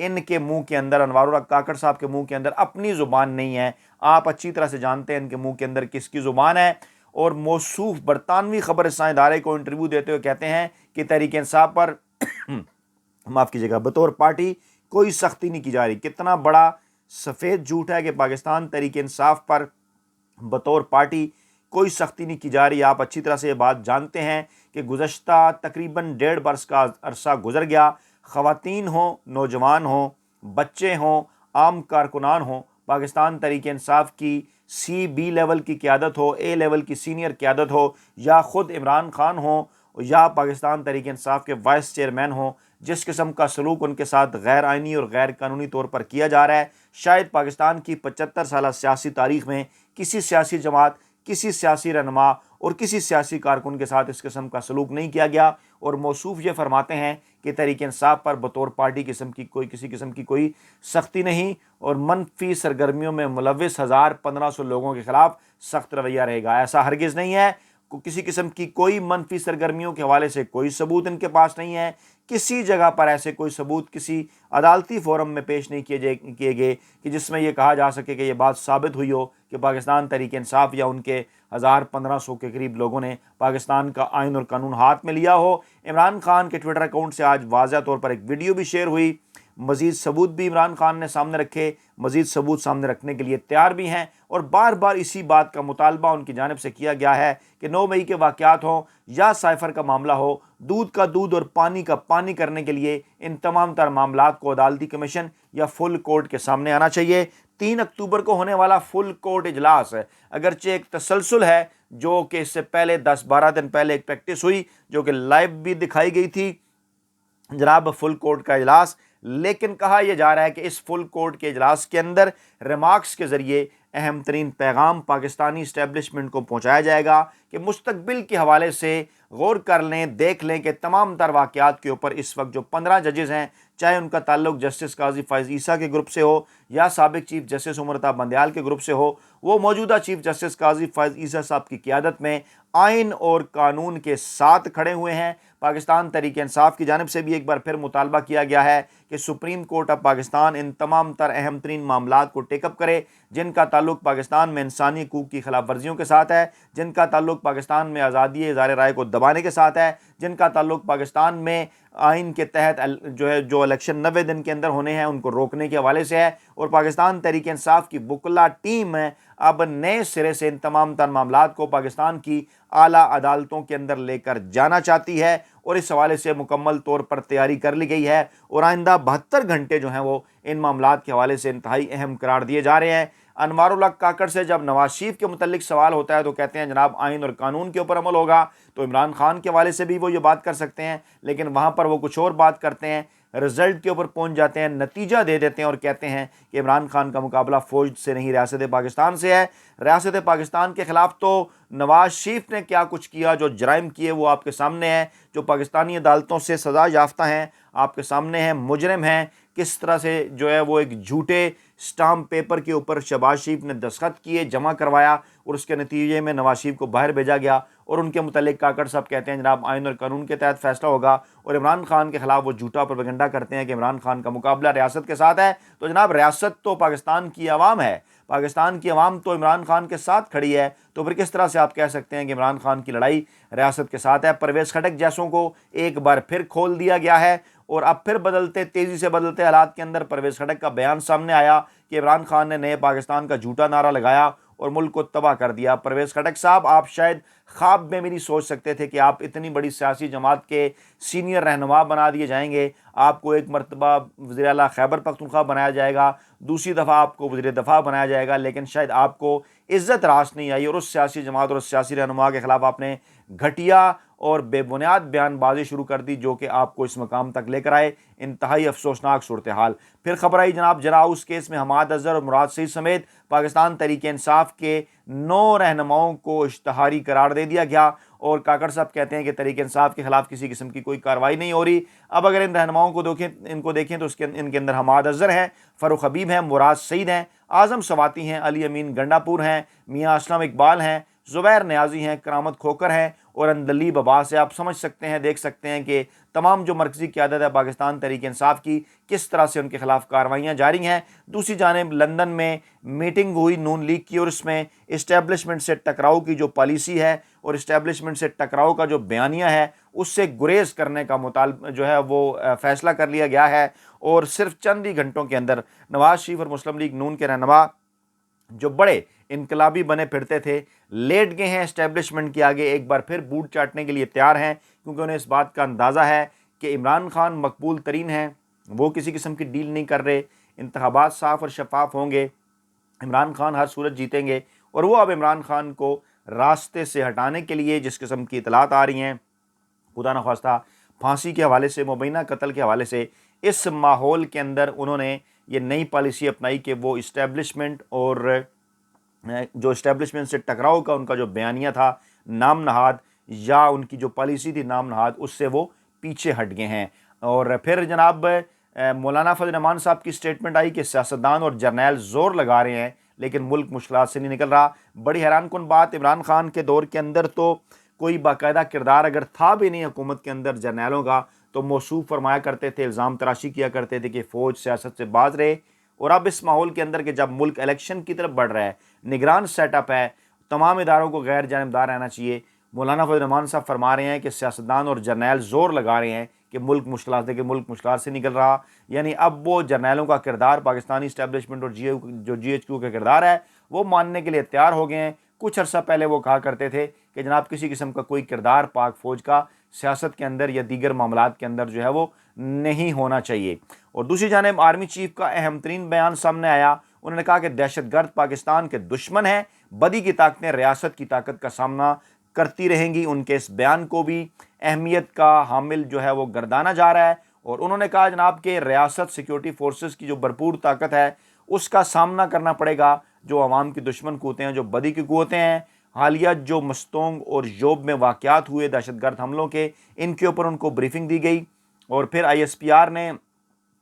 ان کے منہ کے اندر، انوار الحق کاکڑ صاحب کے منہ کے اندر اپنی زبان نہیں ہے. آپ اچھی طرح سے جانتے ہیں ان کے منہ کے اندر کس کی زبان ہے. اور موصوف برطانوی خبر رساں ادارے کو انٹرویو دیتے ہوئے کہتے ہیں کہ تحریک انصاف پر معاف کیجیے گا بطور پارٹی کوئی سختی نہیں کی جا رہی. کتنا بڑا سفید جھوٹ ہے کہ پاکستان تحریک انصاف پر بطور پارٹی کوئی سختی نہیں کی جا رہی. آپ اچھی طرح سے یہ بات جانتے ہیں کہ گزشتہ تقریباً 1.5 برس کا عرصہ گزر گیا. خواتین ہوں، نوجوان ہوں، بچے ہوں، عام کارکنان ہوں، پاکستان تحریک انصاف کی سی بی لیول کی قیادت ہو، اے لیول کی سینئر قیادت ہو، یا خود عمران خان ہوں یا پاکستان تحریک انصاف کے وائس چیئرمین ہوں، جس قسم کا سلوک ان کے ساتھ غیر آئینی اور غیر قانونی طور پر کیا جا رہا ہے، شاید پاکستان کی 75 سالہ سیاسی تاریخ میں کسی سیاسی جماعت، کسی سیاسی رہنما اور کسی سیاسی کارکن کے ساتھ اس قسم کا سلوک نہیں کیا گیا. اور موصوف یہ فرماتے ہیں کہ تحریک انصاف پر بطور پارٹی کسی قسم کی کوئی سختی نہیں، اور منفی سرگرمیوں میں ملوث 1500 لوگوں کے خلاف سخت رویہ رہے گا. ایسا ہرگز نہیں ہے. کسی قسم کی کوئی منفی سرگرمیوں کے حوالے سے کوئی ثبوت ان کے پاس نہیں ہے. کسی جگہ پر ایسے کوئی ثبوت کسی عدالتی فورم میں پیش نہیں کیے گئے کہ جس میں یہ کہا جا سکے کہ یہ بات ثابت ہوئی ہو کہ پاکستان تحریک انصاف یا ان کے 1500 کے قریب لوگوں نے پاکستان کا آئین اور قانون ہاتھ میں لیا ہو. عمران خان کے ٹویٹر اکاؤنٹ سے آج واضح طور پر ایک ویڈیو بھی شیئر ہوئی. مزید ثبوت بھی عمران خان نے سامنے رکھے، مزید ثبوت سامنے رکھنے کے لیے تیار بھی ہیں، اور بار بار اسی بات کا مطالبہ ان کی جانب سے کیا گیا ہے کہ 9 مئی کے واقعات ہوں یا سائفر کا معاملہ ہو، دودھ کا دودھ اور پانی کا پانی کرنے کے لیے ان تمام تر معاملات کو عدالتی کمیشن یا فل کورٹ کے سامنے آنا چاہیے. 3 اکتوبر کو ہونے والا فل کورٹ اجلاس اگرچہ ایک تسلسل ہے، جو کہ اس سے پہلے 10-12 دن پہلے ایک پریکٹس ہوئی جو کہ لائیو بھی دکھائی گئی تھی جناب فل کورٹ کا اجلاس، لیکن کہا یہ جا رہا ہے کہ اس فل کورٹ کے اجلاس کے اندر ریمارکس کے ذریعے اہم ترین پیغام پاکستانی اسٹیبلشمنٹ کو پہنچایا جائے گا کہ مستقبل کے حوالے سے غور کر لیں، دیکھ لیں کہ تمام تر واقعات کے اوپر اس وقت جو 15 ججز ہیں، چاہے ان کا تعلق جسٹس قاضی فائز عیسیٰ کے گروپ سے ہو یا سابق چیف جسٹس عمر عطا بندیال کے گروپ سے ہو، وہ موجودہ چیف جسٹس قاضی فائز عیسیٰ صاحب کی قیادت میں آئین اور قانون کے ساتھ کھڑے ہوئے ہیں. پاکستان تحریک انصاف کی جانب سے بھی ایک بار پھر مطالبہ کیا گیا ہے کہ سپریم کورٹ آف پاکستان ان تمام تر اہم ترین معاملات کو ٹیک اپ کرے جن کا تعلق پاکستان میں انسانی حقوق کی خلاف ورزیوں کے ساتھ ہے، جن کا تعلق پاکستان میں آزادی اظہار رائے کو دبانے کے ساتھ ہے، جن کا تعلق پاکستان میں آئین کے تحت جو الیکشن 90 دن کے اندر ہونے ہیں ان کو روکنے کے حوالے سے ہے. اور پاکستان تحریک انصاف کی وکلا ٹیم اب نئے سرے سے ان تمام تر معاملات کو پاکستان کی اعلیٰ عدالتوں کے اندر لے کر جانا چاہتی ہے، اور اس حوالے سے مکمل طور پر تیاری کر لی گئی ہے، اور آئندہ 72 گھنٹے جو ہیں وہ ان معاملات کے حوالے سے انتہائی اہم قرار دیے جا رہے ہیں. انوار الحق کاکڑ سے جب نواز شریف کے متعلق سوال ہوتا ہے تو کہتے ہیں جناب آئین اور قانون کے اوپر عمل ہوگا، تو عمران خان کے حوالے سے بھی وہ یہ بات کر سکتے ہیں، لیکن وہاں پر وہ کچھ اور بات کرتے ہیں، رزلٹ کے اوپر پہنچ جاتے ہیں، نتیجہ دے دیتے ہیں اور کہتے ہیں کہ عمران خان کا مقابلہ فوج سے نہیں ریاست پاکستان سے ہے. ریاست پاکستان کے خلاف تو نواز شریف نے کیا کچھ کیا، جو جرائم کیے وہ آپ کے سامنے ہیں، جو پاکستانی عدالتوں سے سزا یافتہ ہیں آپ کے سامنے ہیں، مجرم ہیں. کس طرح سے جو ہے وہ ایک جھوٹے سٹامپ پیپر کے اوپر شہباز شریف نے دستخط کیے، جمع کروایا، اور اس کے نتیجے میں نواز شریف کو باہر بھیجا گیا، اور ان کے متعلق کاکڑ صاحب کہتے ہیں جناب آئین اور قانون کے تحت فیصلہ ہوگا، اور عمران خان کے خلاف وہ جھوٹا پروپیگنڈا کرتے ہیں کہ عمران خان کا مقابلہ ریاست کے ساتھ ہے. تو جناب ریاست تو پاکستان کی عوام ہے، پاکستان کی عوام تو عمران خان کے ساتھ کھڑی ہے، تو پھر کس طرح سے آپ کہہ سکتے ہیں کہ عمران خان کی لڑائی ریاست کے ساتھ ہے. پرویز خٹک جیسوں کو ایک بار پھر کھول دیا گیا ہے، اور اب پھر تیزی سے بدلتے حالات کے اندر پرویز خٹک کا بیان سامنے آیا کہ عمران خان نے نئے پاکستان کا جھوٹا نعرہ لگایا اور ملک کو تباہ کر دیا. پرویز خٹک صاحب، آپ شاید خواب میں بھی نہیں سوچ سکتے تھے کہ آپ اتنی بڑی سیاسی جماعت کے سینئر رہنما بنا دیے جائیں گے. آپ کو ایک مرتبہ وزیر اعلیٰ خیبر پختونخوا بنایا جائے گا، دوسری دفعہ آپ کو وزیر دفاع بنایا جائے گا، لیکن شاید آپ کو عزت راس نہیں آئی، اور اس سیاسی جماعت اور اس سیاسی رہنما کے خلاف آپ نے گھٹیا اور بے بنیاد بیان بازی شروع کر دی، جو کہ آپ کو اس مقام تک لے کر آئے. انتہائی افسوسناک صورتحال. پھر خبر آئی جناب جرا ہاؤس کیس میں حماد اظہر اور مراد سعید سمیت پاکستان تحریک انصاف کے 9 رہنماؤں کو اشتہاری قرار دے دیا گیا، اور کاکڑ صاحب کہتے ہیں کہ تحریک انصاف کے خلاف کسی قسم کی کوئی کارروائی نہیں ہو رہی. اب اگر ان رہنماؤں کو دیکھیں تو ان کے اندر حماد اظہر ہیں، فاروق حبیب ہیں، مراد سعید ہیں، اعظم سواتی ہیں، علی امین گنڈا پور ہیں، میاں اسلم اقبال ہیں، زبیر نیازی ہیں، کرامت کھوکر ہیں، اور اندلیب آواز سے آپ سمجھ سکتے ہیں، دیکھ سکتے ہیں کہ تمام جو مرکزی قیادت ہے پاکستان تحریک انصاف کی کس طرح سے ان کے خلاف کارروائیاں جاری ہیں۔ دوسری جانب لندن میں میٹنگ ہوئی نون لیگ کی، اور اس میں اسٹیبلشمنٹ سے ٹکراؤ کی جو پالیسی ہے اور اسٹیبلشمنٹ سے ٹکراؤ کا جو بیانیہ ہے اس سے گریز کرنے کا مطالبہ جو ہے وہ فیصلہ کر لیا گیا ہے، اور صرف چند ہی گھنٹوں کے اندر نواز شریف اور مسلم لیگ نون کے رہنما جو بڑے انقلابی بنے پھرتے تھے لیٹ گئے ہیں اسٹیبلشمنٹ کے آگے، ایک بار پھر بوٹ چاٹنے کے لیے تیار ہیں، کیونکہ انہیں اس بات کا اندازہ ہے کہ عمران خان مقبول ترین ہیں، وہ کسی قسم کی ڈیل نہیں کر رہے، انتخابات صاف اور شفاف ہوں گے، عمران خان ہر صورت جیتیں گے، اور وہ اب عمران خان کو راستے سے ہٹانے کے لیے جس قسم کی اطلاعات آ رہی ہیں خدا نخواستہ پھانسی کے حوالے سے، مبینہ قتل کے حوالے سے، اس ماحول کے اندر انہوں نے یہ نئی پالیسی اپنائی کہ وہ اسٹیبلشمنٹ اور جو اسٹیبلشمنٹ سے ٹکراؤ کا ان کا جو بیانیہ تھا نام نہاد، یا ان کی جو پالیسی تھی نام نہاد، اس سے وہ پیچھے ہٹ گئے ہیں۔ اور پھر جناب مولانا فضل الرحمان صاحب کی سٹیٹمنٹ آئی کہ سیاستدان اور جرنیل زور لگا رہے ہیں لیکن ملک مشکلات سے نہیں نکل رہا۔ بڑی حیران کن بات، عمران خان کے دور کے اندر تو کوئی باقاعدہ کردار اگر تھا بھی نہیں حکومت کے اندر جرنیلوں کا، تو موصوف فرمایا کرتے تھے، الزام تراشی کیا کرتے تھے کہ فوج سیاست سے باز رہے۔ اور اب اس ماحول کے اندر کہ جب ملک الیکشن کی طرف بڑھ رہا ہے، نگران سیٹ اپ ہے، تمام اداروں کو غیر جانبدار رہنا چاہیے، مولانا فضل الرحمان صاحب فرما رہے ہیں کہ سیاستدان اور جرنیل زور لگا رہے ہیں کہ ملک مشکلات سے نکل رہا، یعنی اب وہ جرنیلوں کا کردار پاکستانی اسٹیبلشمنٹ اور جو جی ایچ کیو کا کردار ہے وہ ماننے کے لیے تیار ہو گئے ہیں۔ کچھ عرصہ پہلے وہ کہا کرتے تھے کہ جناب کسی قسم کا کوئی کردار پاک فوج کا سیاست کے اندر یا دیگر معاملات کے اندر جو ہے وہ نہیں ہونا چاہیے۔ اور دوسری جانب آرمی چیف کا اہم ترین بیان سامنے آیا، انہوں نے کہا کہ دہشت گرد پاکستان کے دشمن ہیں، بدی کی طاقتیں ریاست کی طاقت کا سامنا کرتی رہیں گی۔ ان کے اس بیان کو بھی اہمیت کا حامل جو ہے وہ گردانا جا رہا ہے، اور انہوں نے کہا جناب کہ ریاست سیکیورٹی فورسز کی جو بھرپور طاقت ہے اس کا سامنا کرنا پڑے گا جو عوام کی دشمن قوتیں ہیں، جو بدی کی قوتیں ہیں۔ حالیہ جو مستونگ اور یوب میں واقعات ہوئے دہشت گرد حملوں کے، ان کے اوپر ان کو بریفنگ دی گئی، اور پھر آئی ایس پی آر نے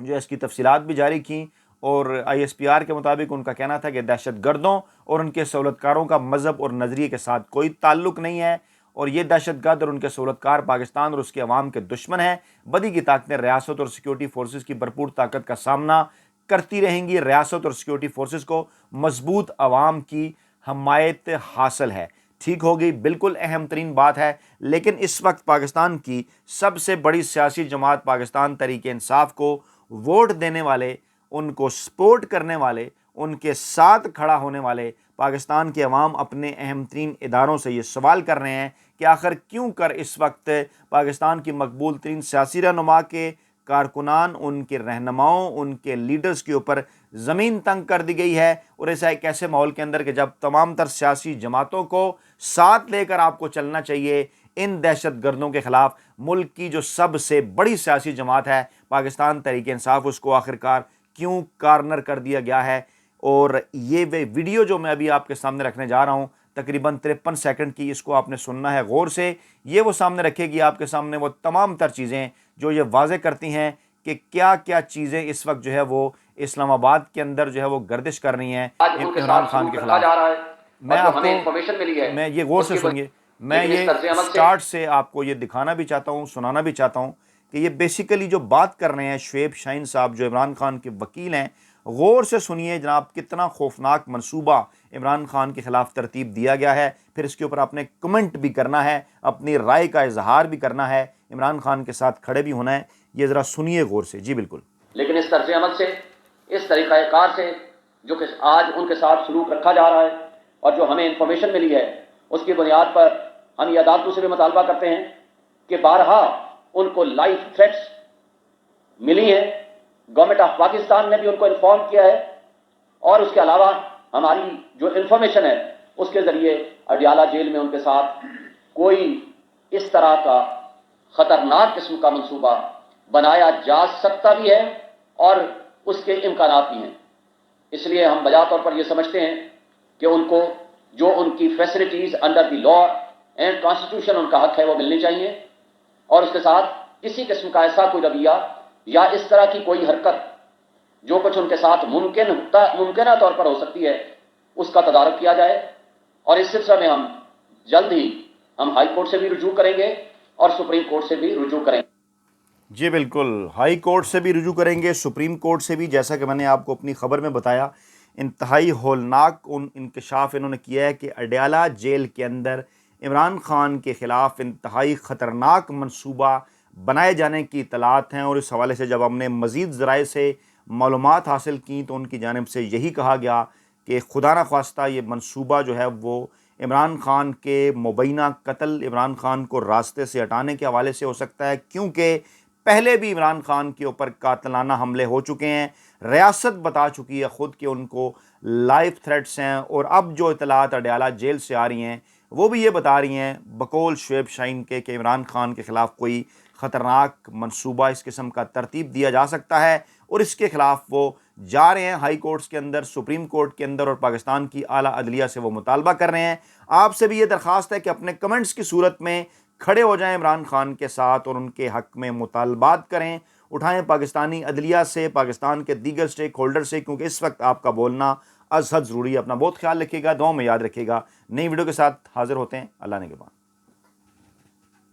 جو اس کی تفصیلات بھی جاری کیں، اور آئی ایس پی آر کے مطابق ان کا کہنا تھا کہ دہشت گردوں اور ان کے سہولتکاروں کا مذہب اور نظریے کے ساتھ کوئی تعلق نہیں ہے، اور یہ دہشت گرد اور ان کے سہولتکار پاکستان اور اس کے عوام کے دشمن ہیں۔ بدی کی طاقتیں ریاست اور سیکیورٹی فورسز کی بھرپور طاقت کا سامنا کرتی رہیں گی، ریاست اور سیکیورٹی فورسز کو مضبوط عوام کی حمایت حاصل ہے۔ ٹھیک ہوگی، بالکل اہم ترین بات ہے، لیکن اس وقت پاکستان کی سب سے بڑی سیاسی جماعت پاکستان تحریک انصاف کو ووٹ دینے والے، ان کو سپورٹ کرنے والے، ان کے ساتھ کھڑا ہونے والے پاکستان کے عوام اپنے اہم ترین اداروں سے یہ سوال کر رہے ہیں کہ آخر کیوں کر اس وقت پاکستان کی مقبول ترین سیاسی رہنما کے کارکنان، ان کے رہنماؤں، ان کے لیڈرز کے اوپر زمین تنگ کر دی گئی ہے، اور ایسا ایک ایسے ماحول کے اندر کہ جب تمام تر سیاسی جماعتوں کو ساتھ لے کر آپ کو چلنا چاہیے ان دہشت گردوں کے خلاف۔ ملک کی جو سب سے بڑی سیاسی جماعت ہے پاکستان تحریک انصاف، اس کو آخرکار کیوں کارنر کر دیا گیا ہے؟ اور یہ ویڈیو جو میں ابھی آپ کے سامنے رکھنے جا رہا ہوں تقریباً 53 سیکنڈ کی، اس کو آپ نے سننا ہے غور سے، یہ وہ سامنے رکھے گی آپ کے سامنے وہ تمام تر چیزیں جو یہ واضح کرتی ہیں کہ کیا کیا چیزیں اس وقت جو ہے وہ اسلام آباد کے اندر جو ہے وہ گردش کر رہی ہیں عمران خان کے خلاف۔ میں آپ کو میں یہ غور سے سنیے، میں یہ سٹارٹ سے آپ کو یہ دکھانا بھی چاہتا ہوں، سنانا بھی چاہتا ہوں کہ یہ بیسیکلی جو بات کر رہے ہیں شعیب شاہین صاحب جو عمران خان کے وکیل ہیں، غور سے سنیے جناب کتنا خوفناک منصوبہ عمران خان کے خلاف ترتیب دیا گیا ہے۔ پھر اس کے اوپر آپ نے کمنٹ بھی کرنا ہے، اپنی رائے کا اظہار بھی کرنا ہے، عمران خان کے ساتھ کھڑے بھی ہونا ہے۔ یہ ذرا سنیے غور سے۔ جی بالکل۔ لیکن اس طرز عمل سے، اس طریقہ کار سے جو کہ آج ان کے ساتھ سلوک رکھا جا رہا ہے اور جو ہمیں انفارمیشن ملی ہے، اس کی بنیاد پر ہم یہ عدالتوں سے بھی مطالبہ کرتے ہیں کہ بارہا ان کو لائف تھریٹس ملی ہیں، گورنمنٹ آف پاکستان نے بھی ان کو انفارم کیا ہے، اور اس کے علاوہ ہماری جو انفارمیشن ہے اس کے ذریعے اڈیالہ جیل میں ان کے ساتھ کوئی اس طرح کا خطرناک قسم کا منصوبہ بنایا جا سکتا بھی ہے اور اس کے امکانات بھی ہیں۔ اس لیے ہم بجا طور پر یہ سمجھتے ہیں کہ ان کو جو ان کی facilities under the law and constitution in کا حق ہے وہ ملنی چاہیے، اور اس کے ساتھ کسی قسم کا ایسا کوئی رویہ یا اس طرح کی کوئی حرکت جو کچھ ان کے ساتھ ممکنہ طور پر ہو سکتی ہے اس کا تدارک کیا جائے، اور اس سلسلے میں ہم جلد ہی ہم ہائی کورٹ سے بھی رجوع کریں گے اور سپریم کورٹ سے بھی رجوع کریں گے. جی بالکل، ہائی کورٹ سے بھی رجوع کریں گے، سپریم کورٹ سے بھی. جیسا کہ میں نے آپ کو اپنی خبر میں بتایا، انتہائی ہولناک انکشاف انہوں نے کیا ہے کہ اڈیالہ جیل کے اندر عمران خان کے خلاف انتہائی خطرناک منصوبہ بنائے جانے کی اطلاعات ہیں. اور اس حوالے سے جب ہم نے مزید ذرائع سے معلومات حاصل کی تو ان کی جانب سے یہی کہا گیا کہ خدا نخواستہ یہ منصوبہ جو ہے وہ عمران خان کے مبینہ قتل، عمران خان کو راستے سے ہٹانے کے حوالے سے ہو سکتا ہے، کیونکہ پہلے بھی عمران خان کے اوپر قاتلانہ حملے ہو چکے ہیں. ریاست بتا چکی ہے خود کہ ان کو لائف تھریٹس ہیں. اور اب جو اطلاعات اڈیالہ جیل سے آ رہی ہیں وہ بھی یہ بتا رہی ہیں بقول شعیب شاہین کے کہ عمران خان کے خلاف کوئی خطرناک منصوبہ اس قسم کا ترتیب دیا جا سکتا ہے، اور اس کے خلاف وہ جا رہے ہیں ہائی کورٹس کے اندر، سپریم کورٹ کے اندر، اور پاکستان کی اعلیٰ عدلیہ سے وہ مطالبہ کر رہے ہیں. آپ سے بھی یہ درخواست ہے کہ اپنے کمنٹس کی صورت میں کھڑے ہو جائیں عمران خان کے ساتھ اور ان کے حق میں مطالبات کریں، اٹھائیں پاکستانی عدلیہ سے، پاکستان کے دیگر سٹیک ہولڈر سے، کیونکہ اس وقت آپ کا بولنا از حد ضروری ہے. اپنا بہت خیال رکھیے گا، دعاؤں میں یاد رکھیے گا. نئی ویڈیو کے ساتھ حاضر ہوتے ہیں. اللہ نے کے بعد.